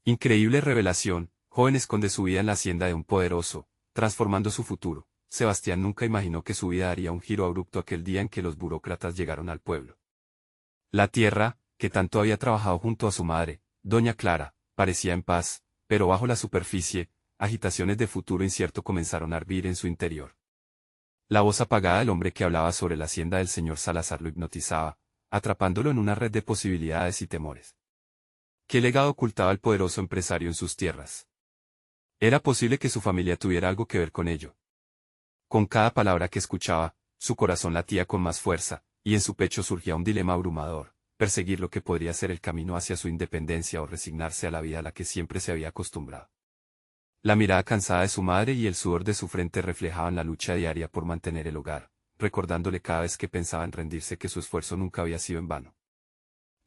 Increíble revelación, joven esconde su vida en la hacienda de un poderoso, transformando su futuro. Sebastián nunca imaginó que su vida daría un giro abrupto aquel día en que los burócratas llegaron al pueblo. La tierra, que tanto había trabajado junto a su madre, doña Clara, parecía en paz, pero bajo la superficie, agitaciones de futuro incierto comenzaron a hervir en su interior. La voz apagada del hombre que hablaba sobre la hacienda del señor Salazar lo hipnotizaba, atrapándolo en una red de posibilidades y temores. ¿Qué legado ocultaba el poderoso empresario en sus tierras? Era posible que su familia tuviera algo que ver con ello. Con cada palabra que escuchaba, su corazón latía con más fuerza, y en su pecho surgía un dilema abrumador: perseguir lo que podría ser el camino hacia su independencia o resignarse a la vida a la que siempre se había acostumbrado. La mirada cansada de su madre y el sudor de su frente reflejaban la lucha diaria por mantener el hogar, recordándole cada vez que pensaba en rendirse que su esfuerzo nunca había sido en vano.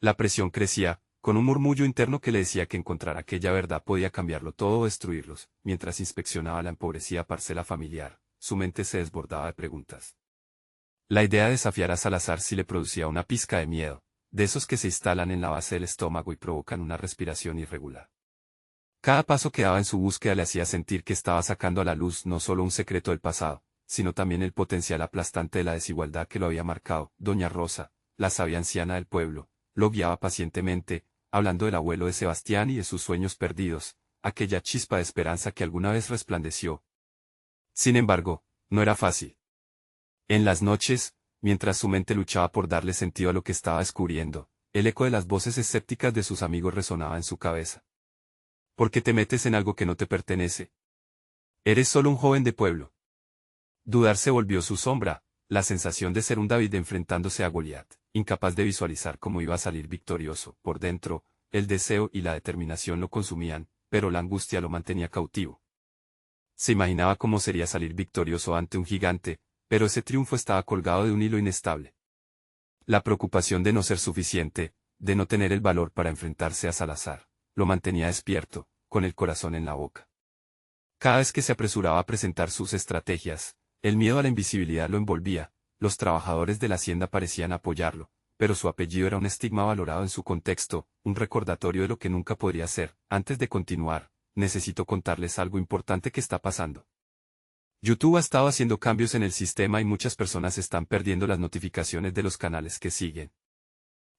La presión crecía, con un murmullo interno que le decía que encontrar aquella verdad podía cambiarlo todo o destruirlos. Mientras inspeccionaba la empobrecida parcela familiar, su mente se desbordaba de preguntas. La idea de desafiar a Salazar sí le producía una pizca de miedo, de esos que se instalan en la base del estómago y provocan una respiración irregular. Cada paso que daba en su búsqueda le hacía sentir que estaba sacando a la luz no solo un secreto del pasado, sino también el potencial aplastante de la desigualdad que lo había marcado. Doña Rosa, la sabia anciana del pueblo, lo guiaba pacientemente, hablando del abuelo de Sebastián y de sus sueños perdidos, aquella chispa de esperanza que alguna vez resplandeció. Sin embargo, no era fácil. En las noches, mientras su mente luchaba por darle sentido a lo que estaba descubriendo, el eco de las voces escépticas de sus amigos resonaba en su cabeza. ¿Por qué te metes en algo que no te pertenece? Eres solo un joven de pueblo. Dudar se volvió su sombra, la sensación de ser un David enfrentándose a Goliat, incapaz de visualizar cómo iba a salir victorioso. Por dentro, el deseo y la determinación lo consumían, pero la angustia lo mantenía cautivo. Se imaginaba cómo sería salir victorioso ante un gigante, pero ese triunfo estaba colgado de un hilo inestable. La preocupación de no ser suficiente, de no tener el valor para enfrentarse a Salazar, lo mantenía despierto, con el corazón en la boca. Cada vez que se apresuraba a presentar sus estrategias, el miedo a la invisibilidad lo envolvía. Los trabajadores de la hacienda parecían apoyarlo, pero su apellido era un estigma valorado en su contexto, un recordatorio de lo que nunca podría ser. Antes de continuar, necesito contarles algo importante que está pasando. YouTube ha estado haciendo cambios en el sistema y muchas personas están perdiendo las notificaciones de los canales que siguen.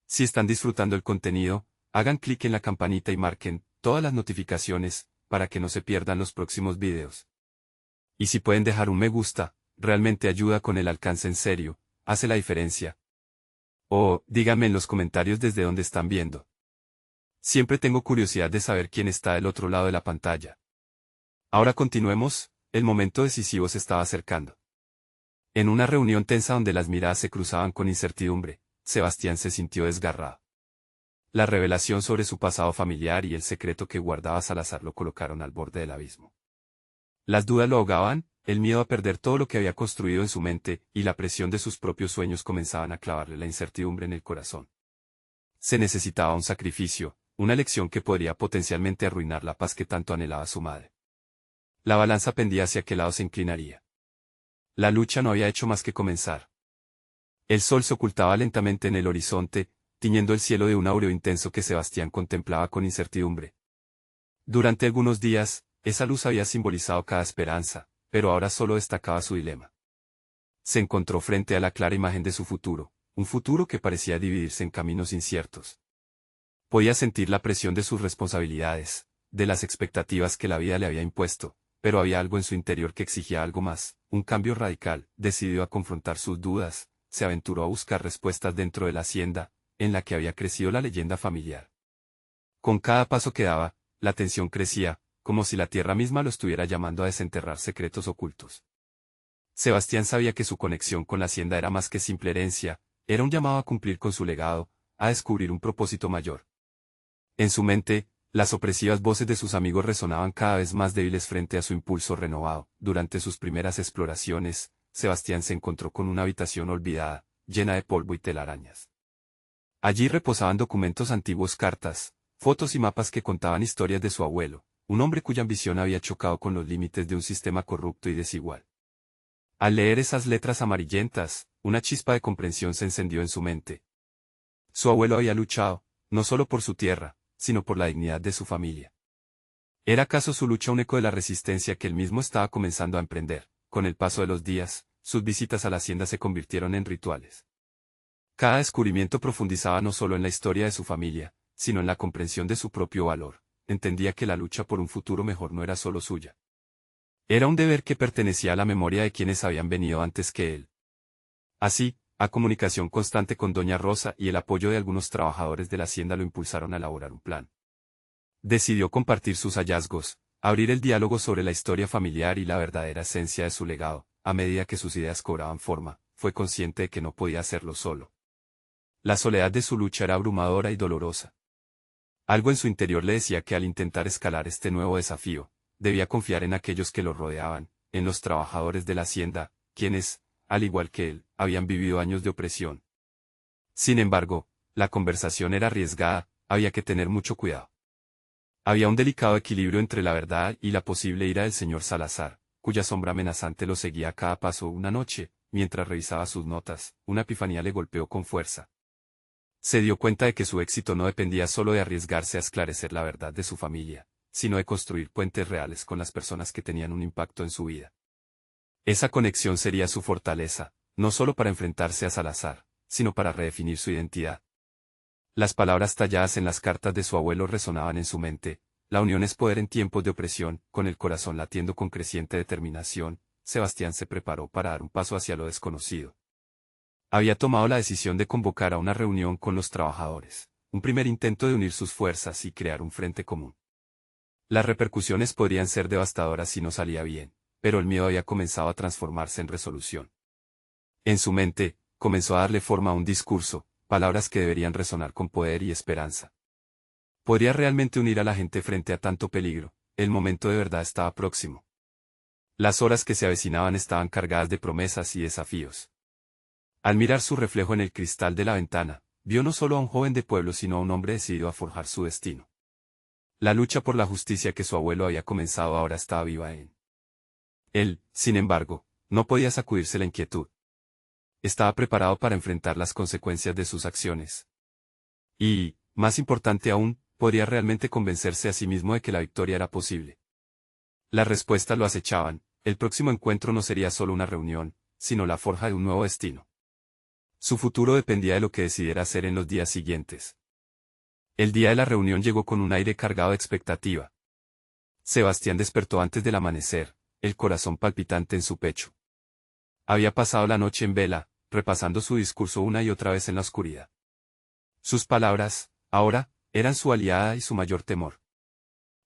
Si están disfrutando el contenido, hagan clic en la campanita y marquen todas las notificaciones, para que no se pierdan los próximos videos. Y si pueden dejar un me gusta, realmente ayuda con el alcance, en serio, hace la diferencia. O, díganme en los comentarios desde dónde están viendo. Siempre tengo curiosidad de saber quién está del otro lado de la pantalla. Ahora continuemos, el momento decisivo se estaba acercando. En una reunión tensa donde las miradas se cruzaban con incertidumbre, Sebastián se sintió desgarrado. La revelación sobre su pasado familiar y el secreto que guardaba Salazar lo colocaron al borde del abismo. Las dudas lo ahogaban, el miedo a perder todo lo que había construido en su mente, y la presión de sus propios sueños comenzaban a clavarle la incertidumbre en el corazón. Se necesitaba un sacrificio, una elección que podría potencialmente arruinar la paz que tanto anhelaba su madre. La balanza pendía hacia qué lado se inclinaría. La lucha no había hecho más que comenzar. El sol se ocultaba lentamente en el horizonte, tiñendo el cielo de un áureo intenso que Sebastián contemplaba con incertidumbre. Durante algunos días, esa luz había simbolizado cada esperanza, pero ahora solo destacaba su dilema. Se encontró frente a la clara imagen de su futuro, un futuro que parecía dividirse en caminos inciertos. Podía sentir la presión de sus responsabilidades, de las expectativas que la vida le había impuesto, pero había algo en su interior que exigía algo más, un cambio radical. Decidió a confrontar sus dudas, se aventuró a buscar respuestas dentro de la hacienda, en la que había crecido la leyenda familiar. Con cada paso que daba, la tensión crecía, como si la tierra misma lo estuviera llamando a desenterrar secretos ocultos. Sebastián sabía que su conexión con la hacienda era más que simple herencia, era un llamado a cumplir con su legado, a descubrir un propósito mayor. En su mente, las opresivas voces de sus amigos resonaban cada vez más débiles frente a su impulso renovado. Durante sus primeras exploraciones, Sebastián se encontró con una habitación olvidada, llena de polvo y telarañas. Allí reposaban documentos antiguos, cartas, fotos y mapas que contaban historias de su abuelo, un hombre cuya ambición había chocado con los límites de un sistema corrupto y desigual. Al leer esas letras amarillentas, una chispa de comprensión se encendió en su mente. Su abuelo había luchado, no solo por su tierra, sino por la dignidad de su familia. ¿Era acaso su lucha un eco de la resistencia que él mismo estaba comenzando a emprender? Con el paso de los días, sus visitas a la hacienda se convirtieron en rituales. Cada descubrimiento profundizaba no solo en la historia de su familia, sino en la comprensión de su propio valor. Entendía que la lucha por un futuro mejor no era solo suya. Era un deber que pertenecía a la memoria de quienes habían venido antes que él. Así, a comunicación constante con doña Rosa y el apoyo de algunos trabajadores de la hacienda lo impulsaron a elaborar un plan. Decidió compartir sus hallazgos, abrir el diálogo sobre la historia familiar y la verdadera esencia de su legado. A medida que sus ideas cobraban forma, fue consciente de que no podía hacerlo solo. La soledad de su lucha era abrumadora y dolorosa. Algo en su interior le decía que al intentar escalar este nuevo desafío, debía confiar en aquellos que lo rodeaban, en los trabajadores de la hacienda, quienes, al igual que él, habían vivido años de opresión. Sin embargo, la conversación era arriesgada, había que tener mucho cuidado. Había un delicado equilibrio entre la verdad y la posible ira del señor Salazar, cuya sombra amenazante lo seguía a cada paso. Una noche, mientras revisaba sus notas, una epifanía le golpeó con fuerza. Se dio cuenta de que su éxito no dependía solo de arriesgarse a esclarecer la verdad de su familia, sino de construir puentes reales con las personas que tenían un impacto en su vida. Esa conexión sería su fortaleza, no solo para enfrentarse a Salazar, sino para redefinir su identidad. Las palabras talladas en las cartas de su abuelo resonaban en su mente. La unión es poder en tiempos de opresión. Con el corazón latiendo con creciente determinación, Sebastián se preparó para dar un paso hacia lo desconocido. Había tomado la decisión de convocar a una reunión con los trabajadores, un primer intento de unir sus fuerzas y crear un frente común. Las repercusiones podrían ser devastadoras si no salía bien, pero el miedo había comenzado a transformarse en resolución. En su mente, comenzó a darle forma a un discurso, palabras que deberían resonar con poder y esperanza. ¿Podría realmente unir a la gente frente a tanto peligro? El momento de verdad estaba próximo. Las horas que se avecinaban estaban cargadas de promesas y desafíos. Al mirar su reflejo en el cristal de la ventana, vio no solo a un joven de pueblo sino a un hombre decidido a forjar su destino. La lucha por la justicia que su abuelo había comenzado ahora estaba viva en él. Sin embargo, no podía sacudirse la inquietud. Estaba preparado para enfrentar las consecuencias de sus acciones. Y, más importante aún, podría realmente convencerse a sí mismo de que la victoria era posible. Las respuestas lo acechaban. El próximo encuentro no sería solo una reunión, sino la forja de un nuevo destino. Su futuro dependía de lo que decidiera hacer en los días siguientes. El día de la reunión llegó con un aire cargado de expectativa. Sebastián despertó antes del amanecer, el corazón palpitante en su pecho. Había pasado la noche en vela, repasando su discurso una y otra vez en la oscuridad. Sus palabras, ahora, eran su aliada y su mayor temor.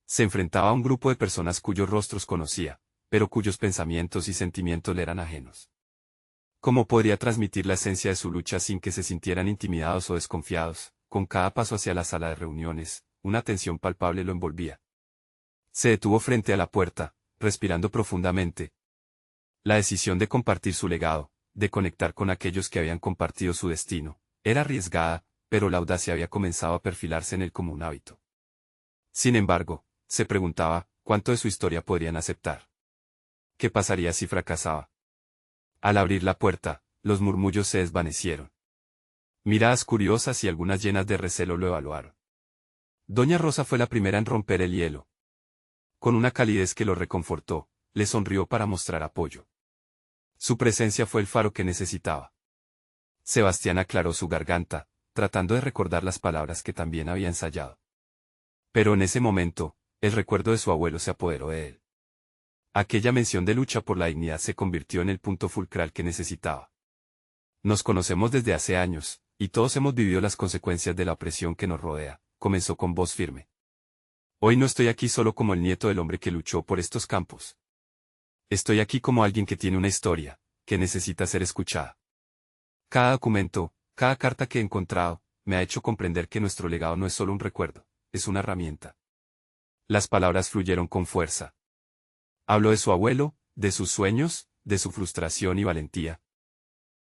Se enfrentaba a un grupo de personas cuyos rostros conocía, pero cuyos pensamientos y sentimientos le eran ajenos. ¿Cómo podría transmitir la esencia de su lucha sin que se sintieran intimidados o desconfiados? Con cada paso hacia la sala de reuniones, una tensión palpable lo envolvía. Se detuvo frente a la puerta, respirando profundamente. La decisión de compartir su legado, de conectar con aquellos que habían compartido su destino, era arriesgada, pero la audacia había comenzado a perfilarse en él como un hábito. Sin embargo, se preguntaba, ¿cuánto de su historia podrían aceptar? ¿Qué pasaría si fracasaba? Al abrir la puerta, los murmullos se desvanecieron. Miradas curiosas y algunas llenas de recelo lo evaluaron. Doña Rosa fue la primera en romper el hielo. Con una calidez que lo reconfortó, le sonrió para mostrar apoyo. Su presencia fue el faro que necesitaba. Sebastián aclaró su garganta, tratando de recordar las palabras que también había ensayado. Pero en ese momento, el recuerdo de su abuelo se apoderó de él. Aquella mención de lucha por la dignidad se convirtió en el punto fulcral que necesitaba. Nos conocemos desde hace años, y todos hemos vivido las consecuencias de la opresión que nos rodea, comenzó con voz firme. Hoy no estoy aquí solo como el nieto del hombre que luchó por estos campos. Estoy aquí como alguien que tiene una historia, que necesita ser escuchada. Cada documento, cada carta que he encontrado, me ha hecho comprender que nuestro legado no es solo un recuerdo, es una herramienta. Las palabras fluyeron con fuerza. Habló de su abuelo, de sus sueños, de su frustración y valentía.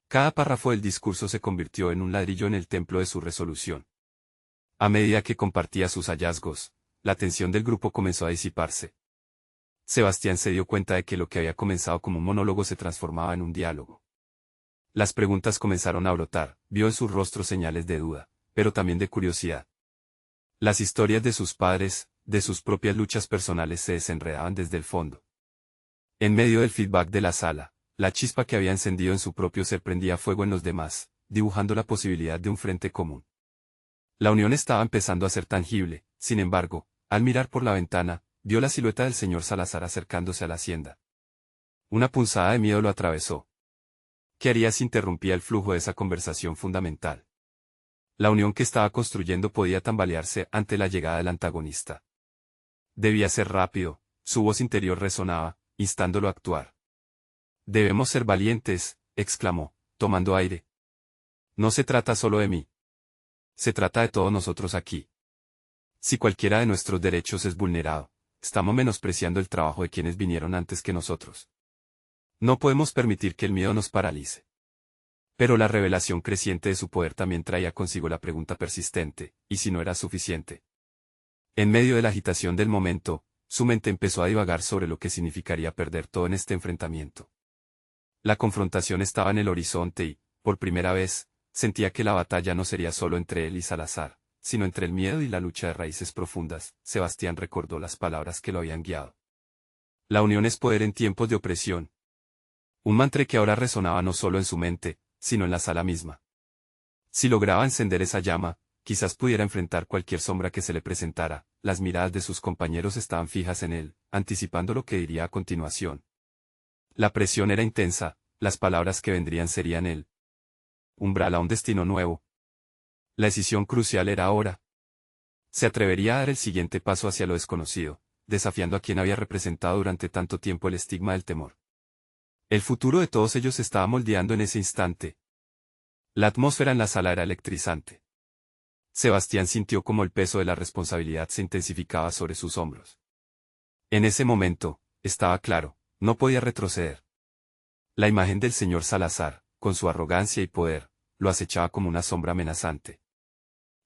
Cada párrafo del discurso se convirtió en un ladrillo en el templo de su resolución. A medida que compartía sus hallazgos, la tensión del grupo comenzó a disiparse. Sebastián se dio cuenta de que lo que había comenzado como un monólogo se transformaba en un diálogo. Las preguntas comenzaron a brotar, vio en sus rostros señales de duda, pero también de curiosidad. Las historias de sus padres, de sus propias luchas personales se desenredaban desde el fondo. En medio del feedback de la sala, la chispa que había encendido en su propio ser prendía fuego en los demás, dibujando la posibilidad de un frente común. La unión estaba empezando a ser tangible, sin embargo, al mirar por la ventana, vio la silueta del señor Salazar acercándose a la hacienda. Una punzada de miedo lo atravesó. ¿Qué haría si interrumpía el flujo de esa conversación fundamental? La unión que estaba construyendo podía tambalearse ante la llegada del antagonista. Debía ser rápido, su voz interior resonaba, instándolo a actuar. Debemos ser valientes, exclamó, tomando aire. No se trata solo de mí. Se trata de todos nosotros aquí. Si cualquiera de nuestros derechos es vulnerado, estamos menospreciando el trabajo de quienes vinieron antes que nosotros. No podemos permitir que el miedo nos paralice. Pero la revelación creciente de su poder también traía consigo la pregunta persistente, ¿y si no era suficiente? En medio de la agitación del momento, su mente empezó a divagar sobre lo que significaría perder todo en este enfrentamiento. La confrontación estaba en el horizonte y, por primera vez, sentía que la batalla no sería solo entre él y Salazar, sino entre el miedo y la lucha de raíces profundas. Sebastián recordó las palabras que lo habían guiado. La unión es poder en tiempos de opresión. Un mantra que ahora resonaba no solo en su mente, sino en la sala misma. Si lograba encender esa llama, quizás pudiera enfrentar cualquier sombra que se le presentara. Las miradas de sus compañeros estaban fijas en él, anticipando lo que diría a continuación. La presión era intensa, las palabras que vendrían serían el umbral a un destino nuevo. La decisión crucial era ahora. Se atrevería a dar el siguiente paso hacia lo desconocido, desafiando a quien había representado durante tanto tiempo el estigma del temor. El futuro de todos ellos se estaba moldeando en ese instante. La atmósfera en la sala era electrizante. Sebastián sintió como el peso de la responsabilidad se intensificaba sobre sus hombros. En ese momento, estaba claro, no podía retroceder. La imagen del señor Salazar, con su arrogancia y poder, lo acechaba como una sombra amenazante.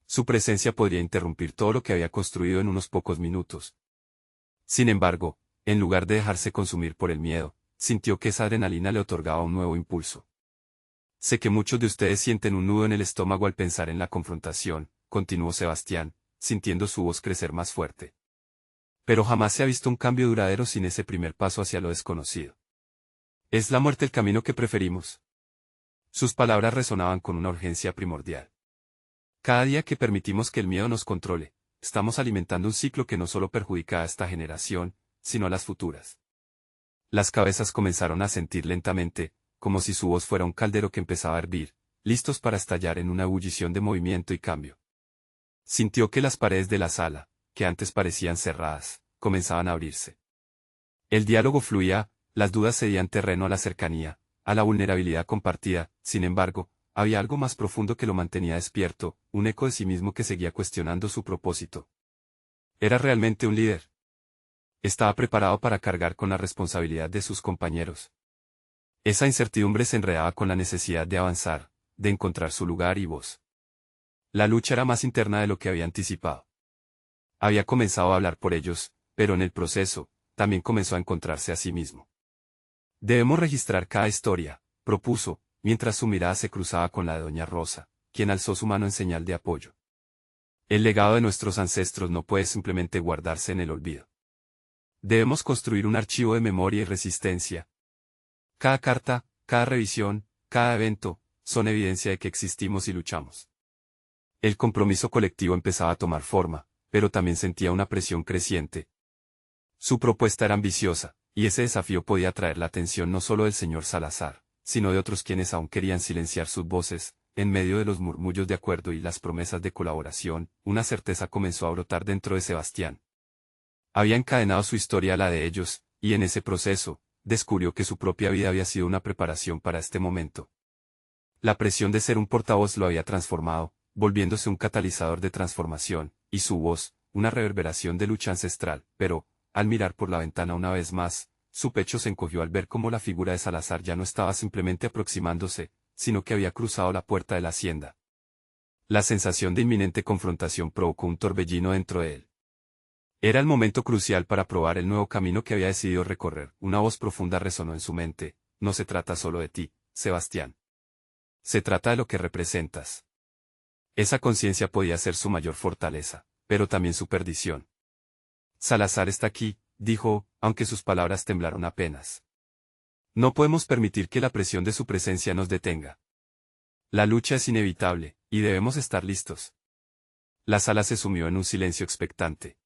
Su presencia podría interrumpir todo lo que había construido en unos pocos minutos. Sin embargo, en lugar de dejarse consumir por el miedo, sintió que esa adrenalina le otorgaba un nuevo impulso. Sé que muchos de ustedes sienten un nudo en el estómago al pensar en la confrontación, continuó Sebastián, sintiendo su voz crecer más fuerte. Pero jamás se ha visto un cambio duradero sin ese primer paso hacia lo desconocido. ¿Es la muerte el camino que preferimos? Sus palabras resonaban con una urgencia primordial. Cada día que permitimos que el miedo nos controle, estamos alimentando un ciclo que no solo perjudica a esta generación, sino a las futuras. Las cabezas comenzaron a sentir lentamente, como si su voz fuera un caldero que empezaba a hervir, listos para estallar en una ebullición de movimiento y cambio. Sintió que las paredes de la sala, que antes parecían cerradas, comenzaban a abrirse. El diálogo fluía, las dudas cedían terreno a la cercanía, a la vulnerabilidad compartida. Sin embargo, había algo más profundo que lo mantenía despierto, un eco de sí mismo que seguía cuestionando su propósito. ¿Era realmente un líder? ¿Estaba preparado para cargar con la responsabilidad de sus compañeros? Esa incertidumbre se enredaba con la necesidad de avanzar, de encontrar su lugar y voz. La lucha era más interna de lo que había anticipado. Había comenzado a hablar por ellos, pero en el proceso, también comenzó a encontrarse a sí mismo. Debemos registrar cada historia, propuso, mientras su mirada se cruzaba con la de doña Rosa, quien alzó su mano en señal de apoyo. El legado de nuestros ancestros no puede simplemente guardarse en el olvido. Debemos construir un archivo de memoria y resistencia. Cada carta, cada revisión, cada evento, son evidencia de que existimos y luchamos. El compromiso colectivo empezaba a tomar forma, pero también sentía una presión creciente. Su propuesta era ambiciosa, y ese desafío podía atraer la atención no solo del señor Salazar, sino de otros quienes aún querían silenciar sus voces. En medio de los murmullos de acuerdo y las promesas de colaboración, una certeza comenzó a brotar dentro de Sebastián. Había encadenado su historia a la de ellos, y en ese proceso, descubrió que su propia vida había sido una preparación para este momento. La presión de ser un portavoz lo había transformado, volviéndose un catalizador de transformación, y su voz, una reverberación de lucha ancestral. Pero, al mirar por la ventana una vez más, su pecho se encogió al ver cómo la figura de Salazar ya no estaba simplemente aproximándose, sino que había cruzado la puerta de la hacienda. La sensación de inminente confrontación provocó un torbellino dentro de él. Era el momento crucial para probar el nuevo camino que había decidido recorrer. Una voz profunda resonó en su mente: no se trata solo de ti, Sebastián. Se trata de lo que representas. Esa conciencia podía ser su mayor fortaleza, pero también su perdición. Salazar está aquí, dijo, aunque sus palabras temblaron apenas. No podemos permitir que la presión de su presencia nos detenga. La lucha es inevitable, y debemos estar listos. La sala se sumió en un silencio expectante.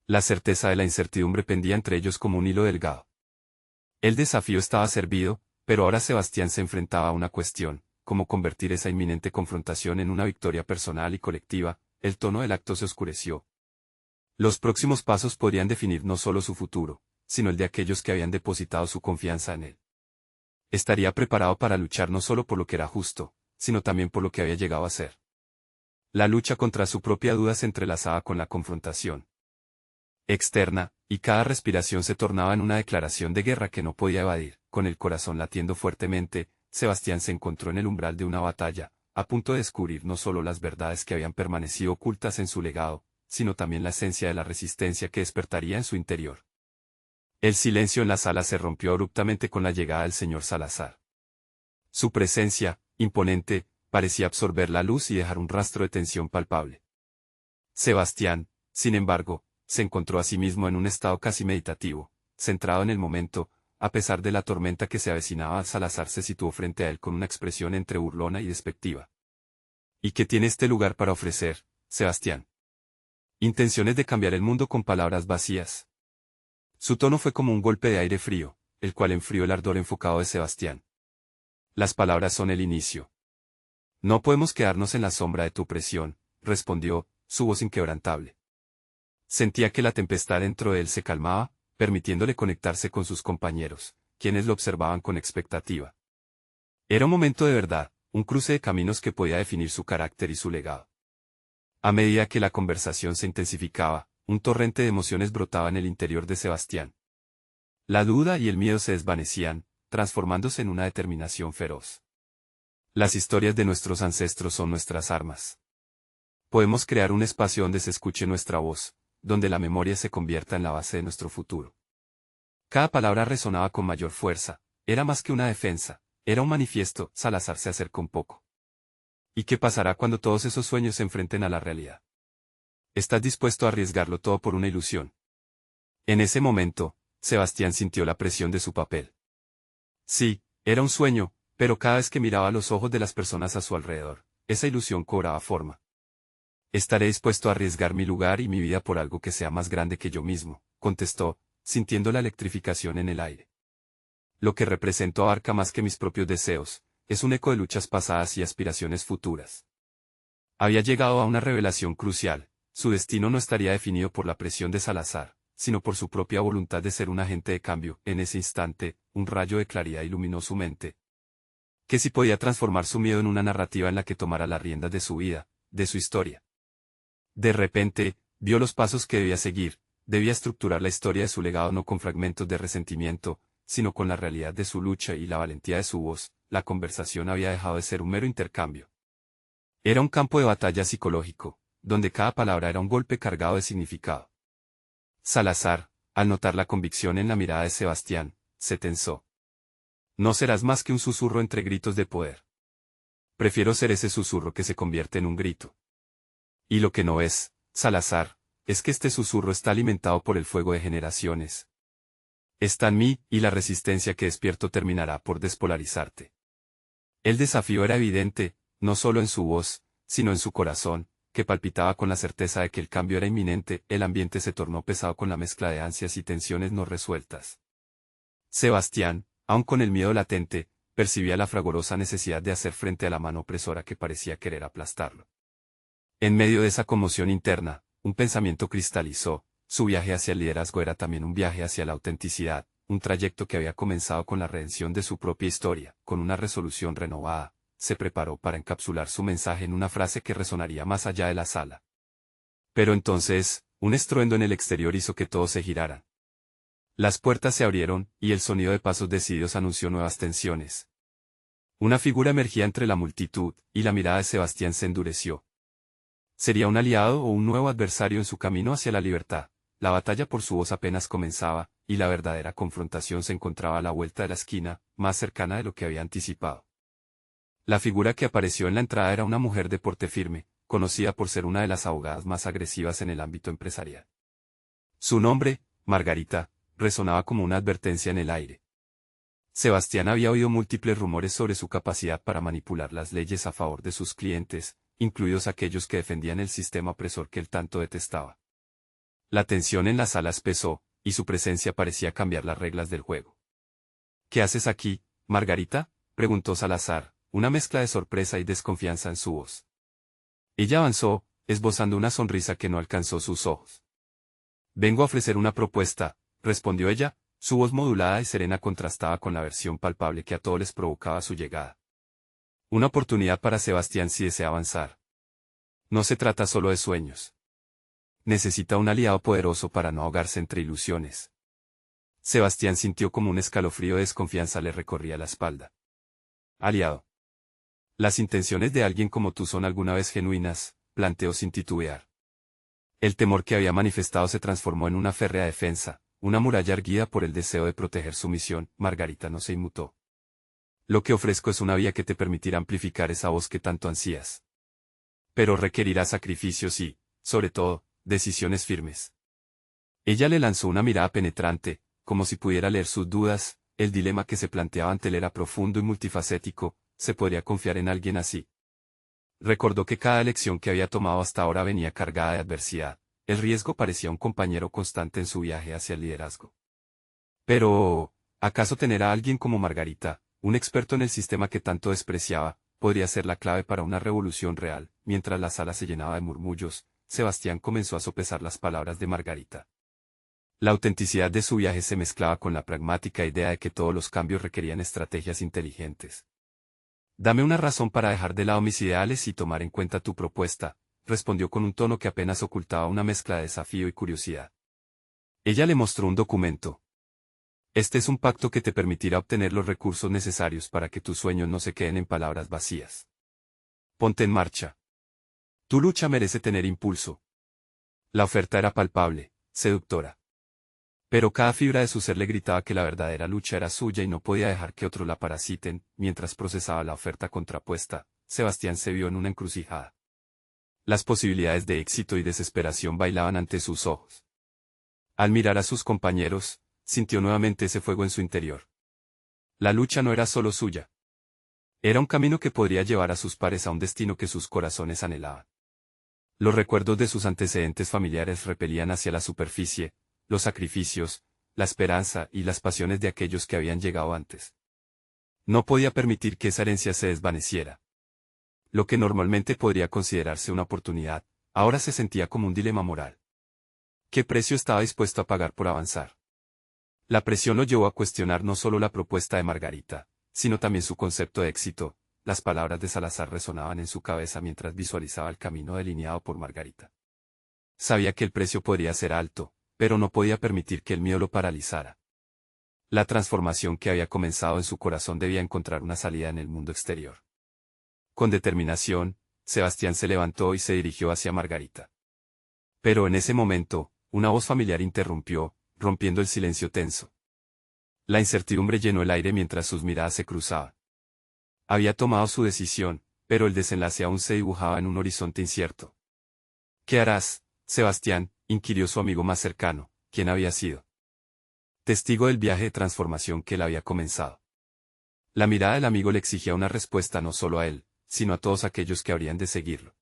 La certeza de la incertidumbre pendía entre ellos como un hilo delgado. El desafío estaba servido, pero ahora Sebastián se enfrentaba a una cuestión: cómo convertir esa inminente confrontación en una victoria personal y colectiva. El tono del acto se oscureció. Los próximos pasos podrían definir no solo su futuro, sino el de aquellos que habían depositado su confianza en él. Estaría preparado para luchar no solo por lo que era justo, sino también por lo que había llegado a ser. La lucha contra su propia duda se entrelazaba con la confrontación externa, y cada respiración se tornaba en una declaración de guerra que no podía evadir. Con el corazón latiendo fuertemente, Sebastián se encontró en el umbral de una batalla, a punto de descubrir no solo las verdades que habían permanecido ocultas en su legado, sino también la esencia de la resistencia que despertaría en su interior. El silencio en la sala se rompió abruptamente con la llegada del señor Salazar. Su presencia, imponente, parecía absorber la luz y dejar un rastro de tensión palpable. Sebastián, sin embargo, se encontró a sí mismo en un estado casi meditativo, centrado en el momento. A pesar de la tormenta que se avecinaba, Salazar se situó frente a él con una expresión entre burlona y despectiva. ¿Y qué tiene este lugar para ofrecer, Sebastián? ¿Intenciones de cambiar el mundo con palabras vacías? Su tono fue como un golpe de aire frío, el cual enfrió el ardor enfocado de Sebastián. Las palabras son el inicio. No podemos quedarnos en la sombra de tu presión, respondió, su voz inquebrantable. Sentía que la tempestad dentro de él se calmaba, permitiéndole conectarse con sus compañeros, quienes lo observaban con expectativa. Era un momento de verdad, un cruce de caminos que podía definir su carácter y su legado. A medida que la conversación se intensificaba, un torrente de emociones brotaba en el interior de Sebastián. La duda y el miedo se desvanecían, transformándose en una determinación feroz. Las historias de nuestros ancestros son nuestras armas. Podemos crear un espacio donde se escuche nuestra voz, donde la memoria se convierta en la base de nuestro futuro. Cada palabra resonaba con mayor fuerza, era más que una defensa, era un manifiesto. Salazar se acercó un poco. ¿Y qué pasará cuando todos esos sueños se enfrenten a la realidad? ¿Estás dispuesto a arriesgarlo todo por una ilusión? En ese momento, Sebastián sintió la presión de su papel. Sí, era un sueño, pero cada vez que miraba a los ojos de las personas a su alrededor, esa ilusión cobraba forma. Estaré dispuesto a arriesgar mi lugar y mi vida por algo que sea más grande que yo mismo, contestó, sintiendo la electrificación en el aire. Lo que represento abarca más que mis propios deseos, es un eco de luchas pasadas y aspiraciones futuras. Había llegado a una revelación crucial: su destino no estaría definido por la presión de Salazar, sino por su propia voluntad de ser un agente de cambio. En ese instante, un rayo de claridad iluminó su mente. Que si podía transformar su miedo en una narrativa en la que tomara las riendas de su vida, de su historia. De repente, vio los pasos que debía seguir. Debía estructurar la historia de su legado no con fragmentos de resentimiento, sino con la realidad de su lucha y la valentía de su voz. La conversación había dejado de ser un mero intercambio. Era un campo de batalla psicológico, donde cada palabra era un golpe cargado de significado. Salazar, al notar la convicción en la mirada de Sebastián, se tensó. No serás más que un susurro entre gritos de poder. Prefiero ser ese susurro que se convierte en un grito. Y lo que no es, Salazar, es que este susurro está alimentado por el fuego de generaciones. Está en mí, y la resistencia que despierto terminará por despolarizarte. El desafío era evidente, no solo en su voz, sino en su corazón, que palpitaba con la certeza de que el cambio era inminente. El ambiente se tornó pesado con la mezcla de ansias y tensiones no resueltas. Sebastián, aun con el miedo latente, percibía la fragorosa necesidad de hacer frente a la mano opresora que parecía querer aplastarlo. En medio de esa conmoción interna, un pensamiento cristalizó: su viaje hacia el liderazgo era también un viaje hacia la autenticidad, un trayecto que había comenzado con la redención de su propia historia. Con una resolución renovada, se preparó para encapsular su mensaje en una frase que resonaría más allá de la sala. Pero entonces, un estruendo en el exterior hizo que todos se giraran. Las puertas se abrieron, y el sonido de pasos decididos anunció nuevas tensiones. Una figura emergía entre la multitud, y la mirada de Sebastián se endureció. ¿Sería un aliado o un nuevo adversario en su camino hacia la libertad? La batalla por su voz apenas comenzaba, y la verdadera confrontación se encontraba a la vuelta de la esquina, más cercana de lo que había anticipado. La figura que apareció en la entrada era una mujer de porte firme, conocida por ser una de las abogadas más agresivas en el ámbito empresarial. Su nombre, Margarita, resonaba como una advertencia en el aire. Sebastián había oído múltiples rumores sobre su capacidad para manipular las leyes a favor de sus clientes, incluidos aquellos que defendían el sistema opresor que él tanto detestaba. La tensión en la sala espesó, y su presencia parecía cambiar las reglas del juego. ¿Qué haces aquí, Margarita?, preguntó Salazar, una mezcla de sorpresa y desconfianza en su voz. Ella avanzó, esbozando una sonrisa que no alcanzó sus ojos. Vengo a ofrecer una propuesta, respondió ella, su voz modulada y serena contrastaba con la aversión palpable que a todos les provocaba su llegada. Una oportunidad para Sebastián si desea avanzar. No se trata solo de sueños. Necesita un aliado poderoso para no ahogarse entre ilusiones. Sebastián sintió como un escalofrío de desconfianza le recorría la espalda. Aliado. Las intenciones de alguien como tú son alguna vez genuinas, planteó sin titubear. El temor que había manifestado se transformó en una férrea defensa, una muralla erguida por el deseo de proteger su misión. Margarita no se inmutó. Lo que ofrezco es una vía que te permitirá amplificar esa voz que tanto ansías. Pero requerirá sacrificios y, sobre todo, decisiones firmes. Ella le lanzó una mirada penetrante, como si pudiera leer sus dudas. El dilema que se planteaba ante él era profundo y multifacético. ¿Se podría confiar en alguien así? Recordó que cada elección que había tomado hasta ahora venía cargada de adversidad. El riesgo parecía un compañero constante en su viaje hacia el liderazgo. Pero, ¿acaso tener a alguien como Margarita, un experto en el sistema que tanto despreciaba, podría ser la clave para una revolución real? Mientras la sala se llenaba de murmullos, Sebastián comenzó a sopesar las palabras de Margarita. La autenticidad de su viaje se mezclaba con la pragmática idea de que todos los cambios requerían estrategias inteligentes. Dame una razón para dejar de lado mis ideales y tomar en cuenta tu propuesta, respondió con un tono que apenas ocultaba una mezcla de desafío y curiosidad. Ella le mostró un documento. Este es un pacto que te permitirá obtener los recursos necesarios para que tus sueños no se queden en palabras vacías. Ponte en marcha. Tu lucha merece tener impulso. La oferta era palpable, seductora. Pero cada fibra de su ser le gritaba que la verdadera lucha era suya y no podía dejar que otros la parasiten. Mientras procesaba la oferta contrapuesta, Sebastián se vio en una encrucijada. Las posibilidades de éxito y desesperación bailaban ante sus ojos. Al mirar a sus compañeros, sintió nuevamente ese fuego en su interior. La lucha no era solo suya. Era un camino que podría llevar a sus pares a un destino que sus corazones anhelaban. Los recuerdos de sus antecedentes familiares repelían hacia la superficie, los sacrificios, la esperanza y las pasiones de aquellos que habían llegado antes. No podía permitir que esa herencia se desvaneciera. Lo que normalmente podría considerarse una oportunidad, ahora se sentía como un dilema moral. ¿Qué precio estaba dispuesto a pagar por avanzar? La presión lo llevó a cuestionar no solo la propuesta de Margarita, sino también su concepto de éxito. Las palabras de Salazar resonaban en su cabeza mientras visualizaba el camino delineado por Margarita. Sabía que el precio podría ser alto, pero no podía permitir que el miedo lo paralizara. La transformación que había comenzado en su corazón debía encontrar una salida en el mundo exterior. Con determinación, Sebastián se levantó y se dirigió hacia Margarita. Pero en ese momento, una voz familiar interrumpió, rompiendo el silencio tenso. La incertidumbre llenó el aire mientras sus miradas se cruzaban. Había tomado su decisión, pero el desenlace aún se dibujaba en un horizonte incierto. ¿Qué harás, Sebastián?, inquirió su amigo más cercano, quien había sido testigo del viaje de transformación que él había comenzado. La mirada del amigo le exigía una respuesta no solo a él, sino a todos aquellos que habrían de seguirlo.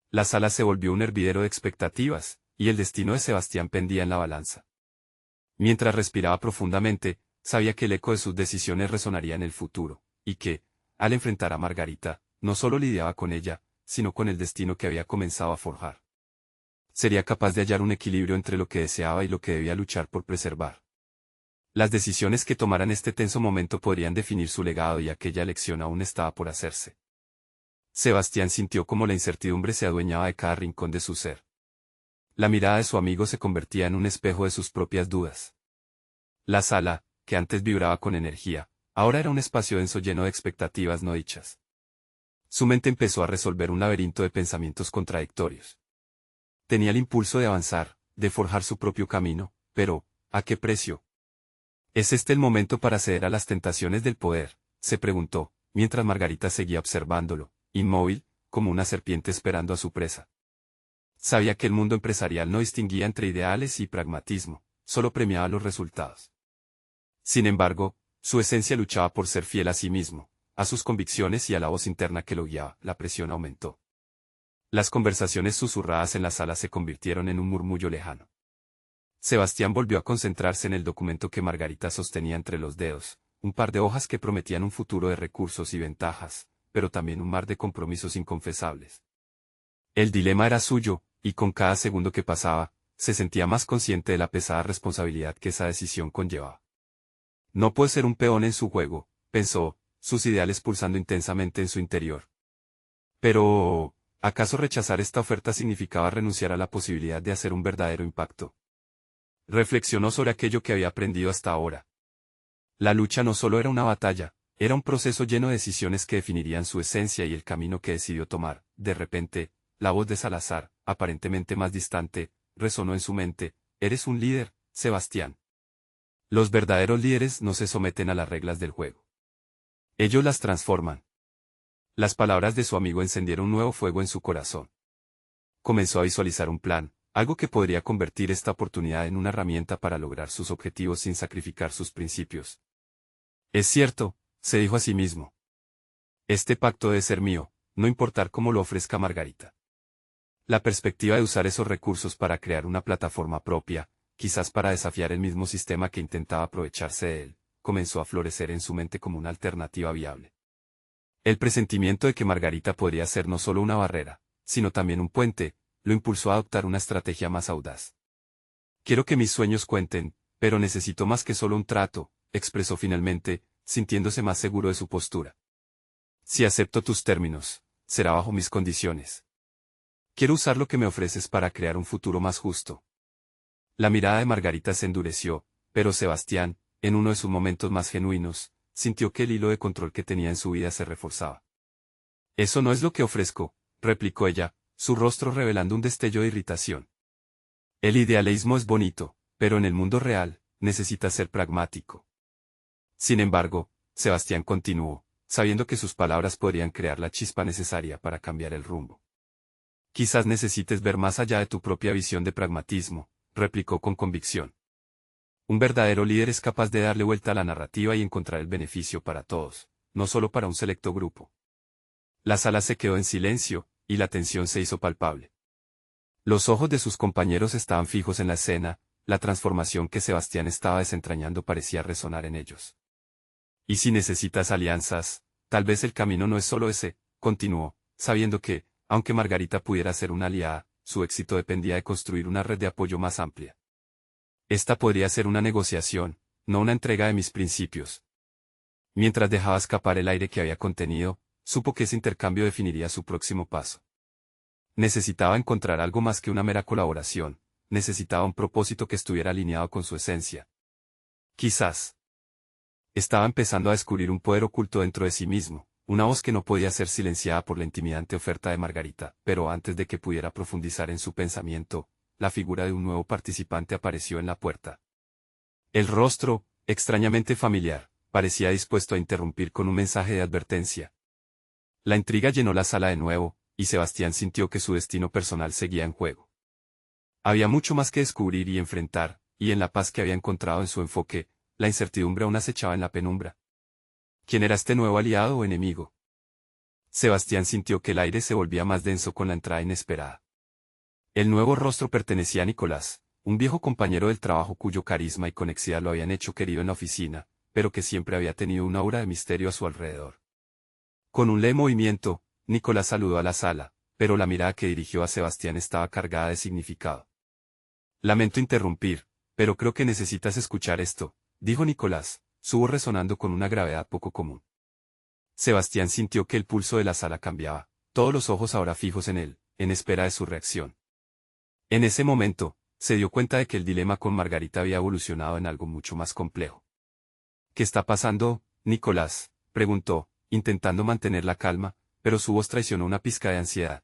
La sala se volvió un hervidero de expectativas, y el destino de Sebastián pendía en la balanza. Mientras respiraba profundamente, sabía que el eco de sus decisiones resonaría en el futuro, y que, al enfrentar a Margarita, no solo lidiaba con ella, sino con el destino que había comenzado a forjar. Sería capaz de hallar un equilibrio entre lo que deseaba y lo que debía luchar por preservar. Las decisiones que tomara en este tenso momento podrían definir su legado y aquella elección aún estaba por hacerse. Sebastián sintió como la incertidumbre se adueñaba de cada rincón de su ser. La mirada de su amigo se convertía en un espejo de sus propias dudas. La sala, que antes vibraba con energía, ahora era un espacio denso lleno de expectativas no dichas. Su mente empezó a resolver un laberinto de pensamientos contradictorios. Tenía el impulso de avanzar, de forjar su propio camino, pero, ¿a qué precio? ¿Es este el momento para ceder a las tentaciones del poder?, se preguntó, mientras Margarita seguía observándolo, inmóvil, como una serpiente esperando a su presa. Sabía que el mundo empresarial no distinguía entre ideales y pragmatismo, solo premiaba los resultados. Sin embargo, su esencia luchaba por ser fiel a sí mismo, a sus convicciones y a la voz interna que lo guiaba. La presión aumentó. Las conversaciones susurradas en la sala se convirtieron en un murmullo lejano. Sebastián volvió a concentrarse en el documento que Margarita sostenía entre los dedos, un par de hojas que prometían un futuro de recursos y ventajas, pero también un mar de compromisos inconfesables. El dilema era suyo, y con cada segundo que pasaba, se sentía más consciente de la pesada responsabilidad que esa decisión conllevaba. No puede ser un peón en su juego, pensó, sus ideales pulsando intensamente en su interior. Pero, ¿acaso rechazar esta oferta significaba renunciar a la posibilidad de hacer un verdadero impacto? Reflexionó sobre aquello que había aprendido hasta ahora. La lucha no solo era una batalla, era un proceso lleno de decisiones que definirían su esencia y el camino que decidió tomar. De repente, la voz de Salazar, aparentemente más distante, resonó en su mente: «Eres un líder, Sebastián. Los verdaderos líderes no se someten a las reglas del juego. Ellos las transforman». Las palabras de su amigo encendieron un nuevo fuego en su corazón. Comenzó a visualizar un plan, algo que podría convertir esta oportunidad en una herramienta para lograr sus objetivos sin sacrificar sus principios. «Es cierto», se dijo a sí mismo. «Este pacto debe ser mío, no importar cómo lo ofrezca Margarita». La perspectiva de usar esos recursos para crear una plataforma propia, quizás para desafiar el mismo sistema que intentaba aprovecharse de él, comenzó a florecer en su mente como una alternativa viable. El presentimiento de que Margarita podría ser no solo una barrera, sino también un puente, lo impulsó a adoptar una estrategia más audaz. «Quiero que mis sueños cuenten, pero necesito más que solo un trato», expresó finalmente, sintiéndose más seguro de su postura. «Si acepto tus términos, será bajo mis condiciones. Quiero usar lo que me ofreces para crear un futuro más justo». La mirada de Margarita se endureció, pero Sebastián, en uno de sus momentos más genuinos, sintió que el hilo de control que tenía en su vida se reforzaba. «Eso no es lo que ofrezco», replicó ella, su rostro revelando un destello de irritación. «El idealismo es bonito, pero en el mundo real, necesita ser pragmático». Sin embargo, Sebastián continuó, sabiendo que sus palabras podrían crear la chispa necesaria para cambiar el rumbo. «Quizás necesites ver más allá de tu propia visión de pragmatismo», replicó con convicción. «Un verdadero líder es capaz de darle vuelta a la narrativa y encontrar el beneficio para todos, no solo para un selecto grupo». La sala se quedó en silencio, y la tensión se hizo palpable. Los ojos de sus compañeros estaban fijos en la escena, la transformación que Sebastián estaba desentrañando parecía resonar en ellos. «Y si necesitas alianzas, tal vez el camino no es solo ese», continuó, sabiendo que, aunque Margarita pudiera ser una aliada, su éxito dependía de construir una red de apoyo más amplia. «Esta podría ser una negociación, no una entrega de mis principios». Mientras dejaba escapar el aire que había contenido, supo que ese intercambio definiría su próximo paso. Necesitaba encontrar algo más que una mera colaboración, necesitaba un propósito que estuviera alineado con su esencia. Quizás estaba empezando a descubrir un poder oculto dentro de sí mismo, una voz que no podía ser silenciada por la intimidante oferta de Margarita, pero antes de que pudiera profundizar en su pensamiento, la figura de un nuevo participante apareció en la puerta. El rostro, extrañamente familiar, parecía dispuesto a interrumpir con un mensaje de advertencia. La intriga llenó la sala de nuevo, y Sebastián sintió que su destino personal seguía en juego. Había mucho más que descubrir y enfrentar, y en la paz que había encontrado en su enfoque, la incertidumbre aún acechaba en la penumbra. ¿Quién era este nuevo aliado o enemigo? Sebastián sintió que el aire se volvía más denso con la entrada inesperada. El nuevo rostro pertenecía a Nicolás, un viejo compañero del trabajo cuyo carisma y conexidad lo habían hecho querido en la oficina, pero que siempre había tenido una aura de misterio a su alrededor. Con un leve movimiento, Nicolás saludó a la sala, pero la mirada que dirigió a Sebastián estaba cargada de significado. «Lamento interrumpir, pero creo que necesitas escuchar esto», dijo Nicolás, su voz resonando con una gravedad poco común. Sebastián sintió que el pulso de la sala cambiaba, todos los ojos ahora fijos en él, en espera de su reacción. En ese momento, se dio cuenta de que el dilema con Margarita había evolucionado en algo mucho más complejo. «¿Qué está pasando, Nicolás?», preguntó, intentando mantener la calma, pero su voz traicionó una pizca de ansiedad.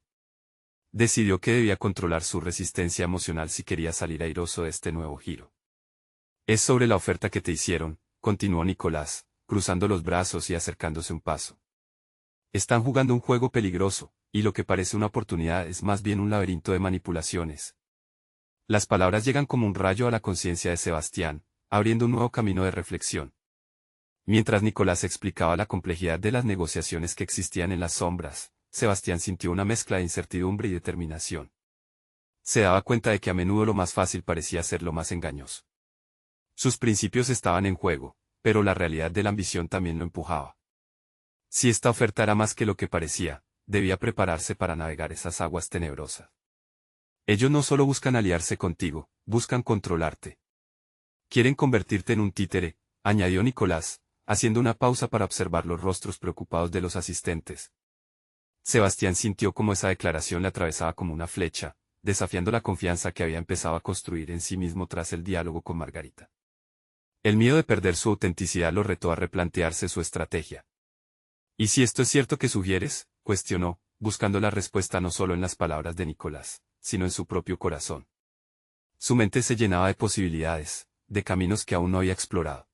Decidió que debía controlar su resistencia emocional si quería salir airoso de este nuevo giro. «Es sobre la oferta que te hicieron», continuó Nicolás, cruzando los brazos y acercándose un paso. «Están jugando un juego peligroso, y lo que parece una oportunidad es más bien un laberinto de manipulaciones. Las palabras llegan como un rayo a la conciencia de Sebastián, abriendo un nuevo camino de reflexión. Mientras Nicolás explicaba la complejidad de las negociaciones que existían en las sombras, Sebastián sintió una mezcla de incertidumbre y determinación. Se daba cuenta de que a menudo lo más fácil parecía ser lo más engañoso. Sus principios estaban en juego, pero la realidad de la ambición también lo empujaba. Si esta oferta era más que lo que parecía, debía prepararse para navegar esas aguas tenebrosas. Ellos no solo buscan aliarse contigo, buscan controlarte. Quieren convertirte en un títere, añadió Nicolás, haciendo una pausa para observar los rostros preocupados de los asistentes. Sebastián sintió como esa declaración le atravesaba como una flecha, desafiando la confianza que había empezado a construir en sí mismo tras el diálogo con Margarita. El miedo de perder su autenticidad lo retó a replantearse su estrategia. ¿Y si esto es cierto que sugieres?, cuestionó, buscando la respuesta no solo en las palabras de Nicolás, sino en su propio corazón. Su mente se llenaba de posibilidades, de caminos que aún no había explorado.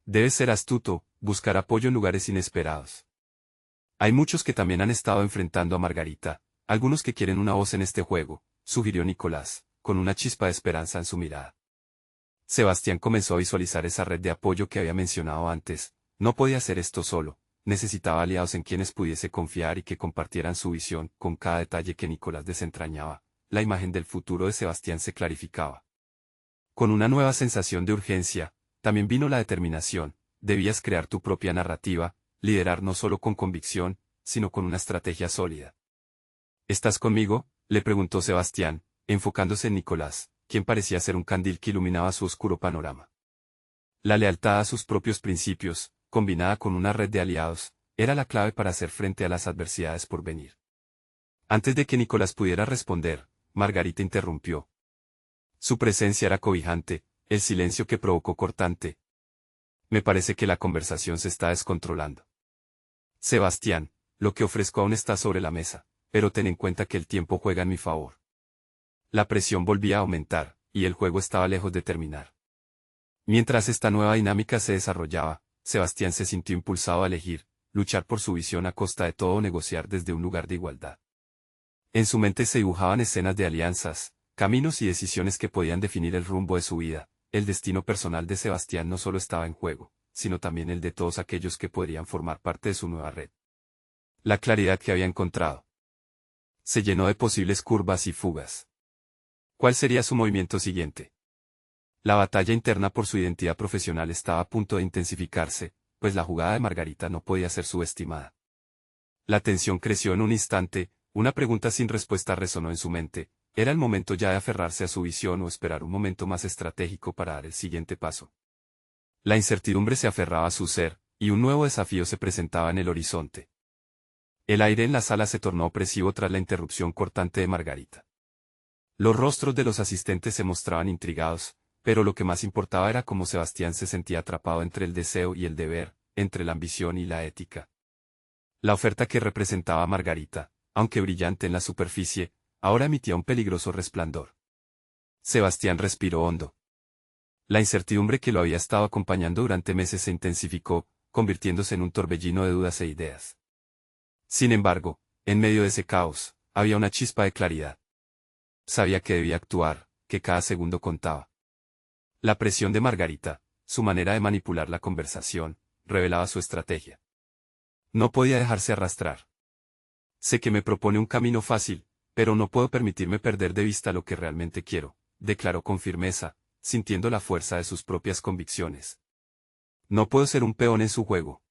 Debes ser astuto, buscar apoyo en lugares inesperados. Hay muchos que también han estado enfrentando a Margarita, algunos que quieren una voz en este juego, sugirió Nicolás, con una chispa de esperanza en su mirada. Sebastián comenzó a visualizar esa red de apoyo que había mencionado antes. No podía hacer esto solo, necesitaba aliados en quienes pudiese confiar y que compartieran su visión. Con cada detalle que Nicolás desentrañaba, la imagen del futuro de Sebastián se clarificaba. Con una nueva sensación de urgencia, también vino la determinación. Debías crear tu propia narrativa, liderar no solo con convicción, sino con una estrategia sólida. ¿Estás conmigo?, le preguntó Sebastián, enfocándose en Nicolás, quien parecía ser un candil que iluminaba su oscuro panorama. La lealtad a sus propios principios, combinada con una red de aliados, era la clave para hacer frente a las adversidades por venir. Antes de que Nicolás pudiera responder, Margarita interrumpió. Su presencia era cobijante, el silencio que provocó cortante. Me parece que la conversación se está descontrolando. Sebastián, lo que ofrezco aún está sobre la mesa, pero ten en cuenta que el tiempo juega en mi favor. La presión volvía a aumentar, y el juego estaba lejos de terminar. Mientras esta nueva dinámica se desarrollaba, Sebastián se sintió impulsado a elegir, luchar por su visión a costa de todo o negociar desde un lugar de igualdad. En su mente se dibujaban escenas de alianzas, caminos y decisiones que podían definir el rumbo de su vida. El destino personal de Sebastián no solo estaba en juego, sino también el de todos aquellos que podrían formar parte de su nueva red. La claridad que había encontrado se llenó de posibles curvas y fugas. ¿Cuál sería su movimiento siguiente? La batalla interna por su identidad profesional estaba a punto de intensificarse, pues la jugada de Margarita no podía ser subestimada. La tensión creció en un instante, una pregunta sin respuesta resonó en su mente. ¿Era el momento ya de aferrarse a su visión o esperar un momento más estratégico para dar el siguiente paso? La incertidumbre se aferraba a su ser, y un nuevo desafío se presentaba en el horizonte. El aire en la sala se tornó opresivo tras la interrupción cortante de Margarita. Los rostros de los asistentes se mostraban intrigados, pero lo que más importaba era cómo Sebastián se sentía atrapado entre el deseo y el deber, entre la ambición y la ética. La oferta que representaba Margarita, aunque brillante en la superficie, ahora emitía un peligroso resplandor. Sebastián respiró hondo. La incertidumbre que lo había estado acompañando durante meses se intensificó, convirtiéndose en un torbellino de dudas e ideas. Sin embargo, en medio de ese caos, había una chispa de claridad. Sabía que debía actuar, que cada segundo contaba. La presión de Margarita, su manera de manipular la conversación, revelaba su estrategia. No podía dejarse arrastrar. Sé que me propone un camino fácil, pero no puedo permitirme perder de vista lo que realmente quiero, declaró con firmeza, sintiendo la fuerza de sus propias convicciones. No puedo ser un peón en su juego.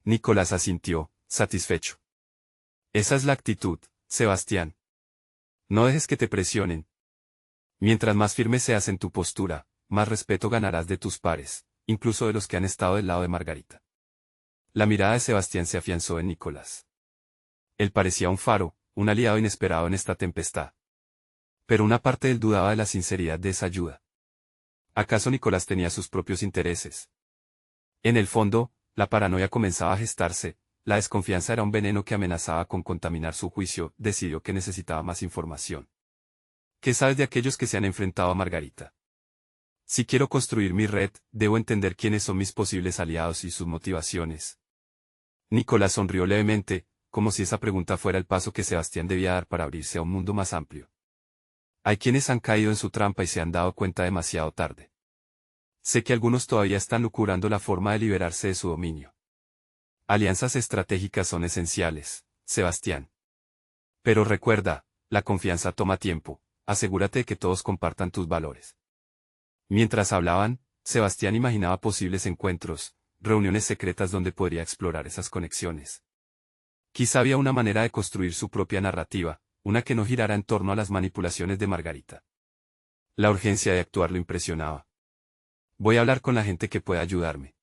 Nicolás asintió, satisfecho. Esa es la actitud, Sebastián. No dejes que te presionen. Mientras más firme seas en tu postura, más respeto ganarás de tus pares, incluso de los que han estado del lado de Margarita. La mirada de Sebastián se afianzó en Nicolás. Él parecía un faro, un aliado inesperado en esta tempestad. Pero una parte de él dudaba de la sinceridad de esa ayuda. ¿Acaso Nicolás tenía sus propios intereses? En el fondo, la paranoia comenzaba a gestarse. La desconfianza era un veneno que amenazaba con contaminar su juicio. Decidió que necesitaba más información. ¿Qué sabes de aquellos que se han enfrentado a Margarita? Si quiero construir mi red, debo entender quiénes son mis posibles aliados y sus motivaciones. Nicolás sonrió levemente, como si esa pregunta fuera el paso que Sebastián debía dar para abrirse a un mundo más amplio. Hay quienes han caído en su trampa y se han dado cuenta demasiado tarde. Sé que algunos todavía están lucurando la forma de liberarse de su dominio. Alianzas estratégicas son esenciales, Sebastián. Pero recuerda, la confianza toma tiempo, asegúrate de que todos compartan tus valores. Mientras hablaban, Sebastián imaginaba posibles encuentros, reuniones secretas donde podría explorar esas conexiones. Quizá había una manera de construir su propia narrativa, una que no girara en torno a las manipulaciones de Margarita. La urgencia de actuar lo impresionaba. Voy a hablar con la gente que pueda ayudarme.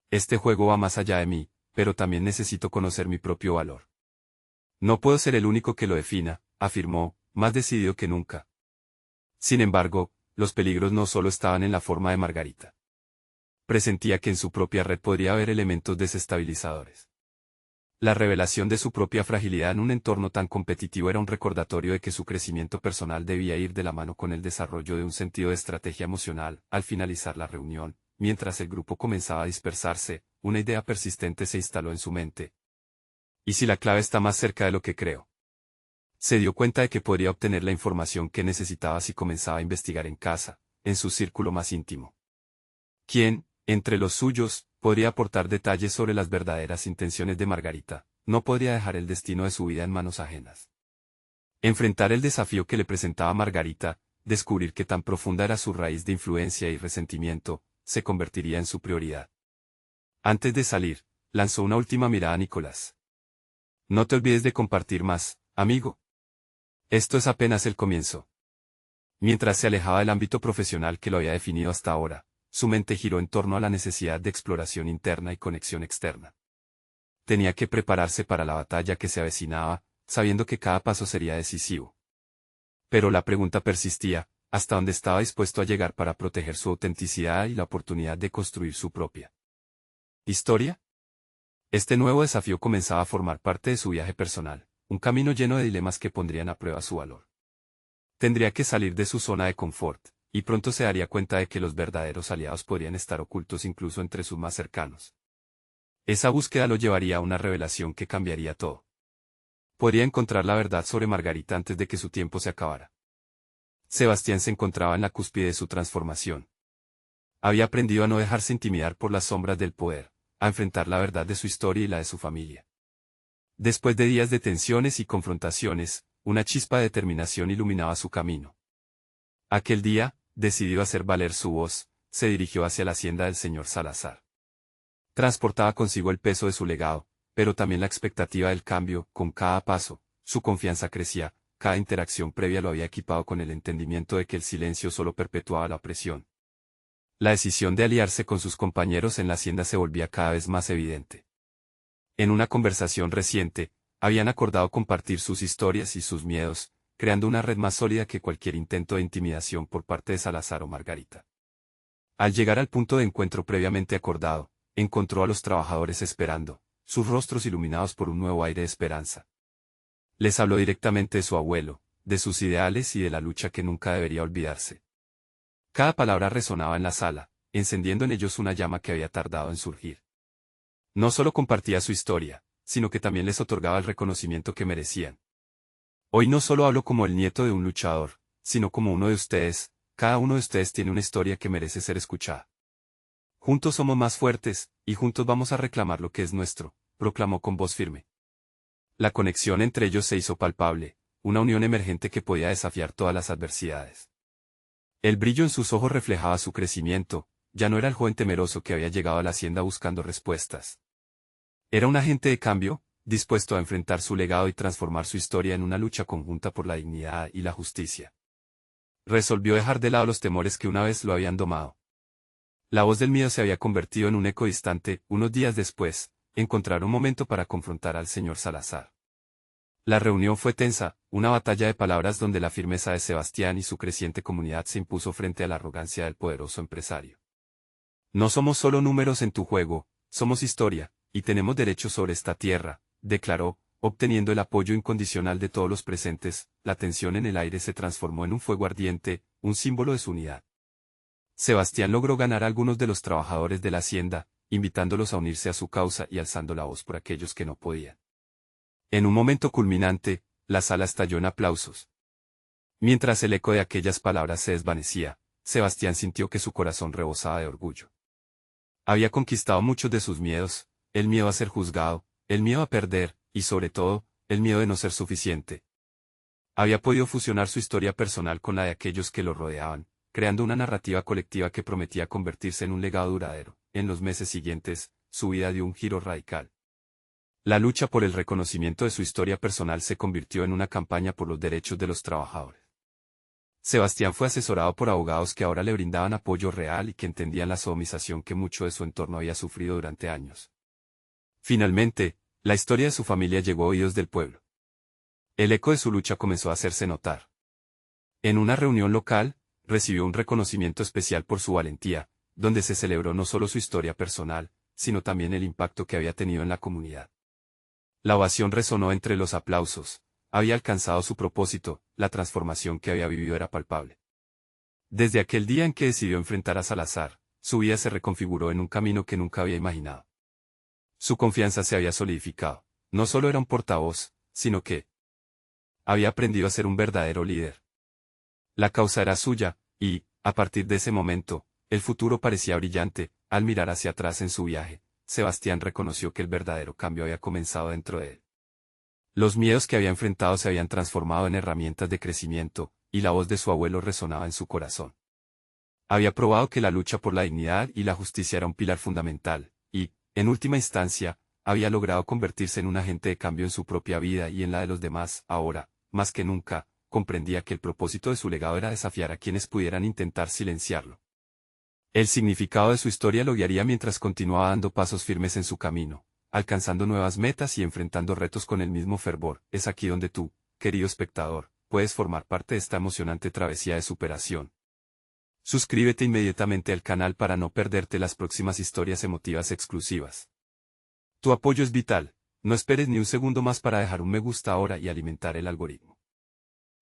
Este juego va más allá de mí, pero también necesito conocer mi propio valor. No puedo ser el único que lo defina, afirmó, más decidido que nunca. Sin embargo, los peligros no solo estaban en la forma de Margarita. Presentía que en su propia red podría haber elementos desestabilizadores. La revelación de su propia fragilidad en un entorno tan competitivo era un recordatorio de que su crecimiento personal debía ir de la mano con el desarrollo de un sentido de estrategia emocional. Al finalizar la reunión, mientras el grupo comenzaba a dispersarse, una idea persistente se instaló en su mente. ¿Y si la clave está más cerca de lo que creo? Se dio cuenta de que podría obtener la información que necesitaba si comenzaba a investigar en casa, en su círculo más íntimo. ¿Quién, entre los suyos, podría aportar detalles sobre las verdaderas intenciones de Margarita? No podría dejar el destino de su vida en manos ajenas. Enfrentar el desafío que le presentaba Margarita, descubrir qué tan profunda era su raíz de influencia y resentimiento, se convertiría en su prioridad. Antes de salir, lanzó una última mirada a Nicolás. No te olvides de compartir más, amigo. Esto es apenas el comienzo. Mientras se alejaba del ámbito profesional que lo había definido hasta ahora, su mente giró en torno a la necesidad de exploración interna y conexión externa. Tenía que prepararse para la batalla que se avecinaba, sabiendo que cada paso sería decisivo. Pero la pregunta persistía, ¿hasta dónde estaba dispuesto a llegar para proteger su autenticidad y la oportunidad de construir su propia historia? Este nuevo desafío comenzaba a formar parte de su viaje personal, un camino lleno de dilemas que pondrían a prueba su valor. Tendría que salir de su zona de confort, y pronto se daría cuenta de que los verdaderos aliados podrían estar ocultos incluso entre sus más cercanos. Esa búsqueda lo llevaría a una revelación que cambiaría todo. Podría encontrar la verdad sobre Margarita antes de que su tiempo se acabara. Sebastián se encontraba en la cúspide de su transformación. Había aprendido a no dejarse intimidar por las sombras del poder, a enfrentar la verdad de su historia y la de su familia. Después de días de tensiones y confrontaciones, una chispa de determinación iluminaba su camino. Aquel día, decidido a hacer valer su voz, se dirigió hacia la hacienda del señor Salazar. Transportaba consigo el peso de su legado, pero también la expectativa del cambio. Con cada paso, su confianza crecía, cada interacción previa lo había equipado con el entendimiento de que el silencio solo perpetuaba la opresión. La decisión de aliarse con sus compañeros en la hacienda se volvía cada vez más evidente. En una conversación reciente, habían acordado compartir sus historias y sus miedos, creando una red más sólida que cualquier intento de intimidación por parte de Salazar o Margarita. Al llegar al punto de encuentro previamente acordado, encontró a los trabajadores esperando, sus rostros iluminados por un nuevo aire de esperanza. Les habló directamente de su abuelo, de sus ideales y de la lucha que nunca debería olvidarse. Cada palabra resonaba en la sala, encendiendo en ellos una llama que había tardado en surgir. No solo compartía su historia, sino que también les otorgaba el reconocimiento que merecían. Hoy no solo hablo como el nieto de un luchador, sino como uno de ustedes. Cada uno de ustedes tiene una historia que merece ser escuchada. Juntos somos más fuertes, y juntos vamos a reclamar lo que es nuestro, proclamó con voz firme. La conexión entre ellos se hizo palpable, una unión emergente que podía desafiar todas las adversidades. El brillo en sus ojos reflejaba su crecimiento, ya no era el joven temeroso que había llegado a la hacienda buscando respuestas. Era un agente de cambio, dispuesto a enfrentar su legado y transformar su historia en una lucha conjunta por la dignidad y la justicia. Resolvió dejar de lado los temores que una vez lo habían domado. La voz del miedo se había convertido en un eco distante. Unos días después, encontraron un momento para confrontar al señor Salazar. La reunión fue tensa, una batalla de palabras donde la firmeza de Sebastián y su creciente comunidad se impuso frente a la arrogancia del poderoso empresario. No somos solo números en tu juego, somos historia, y tenemos derechos sobre esta tierra, declaró, obteniendo el apoyo incondicional de todos los presentes. La tensión en el aire se transformó en un fuego ardiente, un símbolo de su unidad. Sebastián logró ganar a algunos de los trabajadores de la hacienda, invitándolos a unirse a su causa y alzando la voz por aquellos que no podían. En un momento culminante, la sala estalló en aplausos. Mientras el eco de aquellas palabras se desvanecía, Sebastián sintió que su corazón rebosaba de orgullo. Había conquistado muchos de sus miedos, el miedo a ser juzgado, el miedo a perder, y sobre todo, el miedo de no ser suficiente. Había podido fusionar su historia personal con la de aquellos que lo rodeaban, creando una narrativa colectiva que prometía convertirse en un legado duradero. En los meses siguientes, su vida dio un giro radical. La lucha por el reconocimiento de su historia personal se convirtió en una campaña por los derechos de los trabajadores. Sebastián fue asesorado por abogados que ahora le brindaban apoyo real y que entendían la sodomización que mucho de su entorno había sufrido durante años. Finalmente, la historia de su familia llegó a oídos del pueblo. El eco de su lucha comenzó a hacerse notar. En una reunión local, recibió un reconocimiento especial por su valentía, donde se celebró no solo su historia personal, sino también el impacto que había tenido en la comunidad. La ovación resonó entre los aplausos. Había alcanzado su propósito, la transformación que había vivido era palpable. Desde aquel día en que decidió enfrentar a Salazar, su vida se reconfiguró en un camino que nunca había imaginado. Su confianza se había solidificado. No solo era un portavoz, sino que había aprendido a ser un verdadero líder. La causa era suya, y, a partir de ese momento, el futuro parecía brillante. Al mirar hacia atrás en su viaje, Sebastián reconoció que el verdadero cambio había comenzado dentro de él. Los miedos que había enfrentado se habían transformado en herramientas de crecimiento, y la voz de su abuelo resonaba en su corazón. Había probado que la lucha por la dignidad y la justicia era un pilar fundamental, y, en última instancia, había logrado convertirse en un agente de cambio en su propia vida y en la de los demás. Ahora, más que nunca, comprendía que el propósito de su legado era desafiar a quienes pudieran intentar silenciarlo. El significado de su historia lo guiaría mientras continuaba dando pasos firmes en su camino, alcanzando nuevas metas y enfrentando retos con el mismo fervor. Es aquí donde tú, querido espectador, puedes formar parte de esta emocionante travesía de superación. Suscríbete inmediatamente al canal para no perderte las próximas historias emotivas exclusivas. Tu apoyo es vital, no esperes ni un segundo más para dejar un me gusta ahora y alimentar el algoritmo.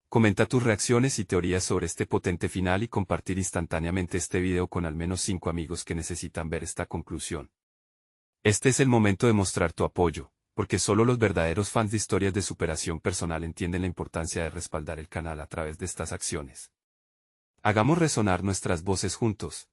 Comenta tus reacciones y teorías sobre este potente final y compartir instantáneamente este video con al menos 5 amigos que necesitan ver esta conclusión. Este es el momento de mostrar tu apoyo, porque solo los verdaderos fans de historias de superación personal entienden la importancia de respaldar el canal a través de estas acciones. Hagamos resonar nuestras voces juntos.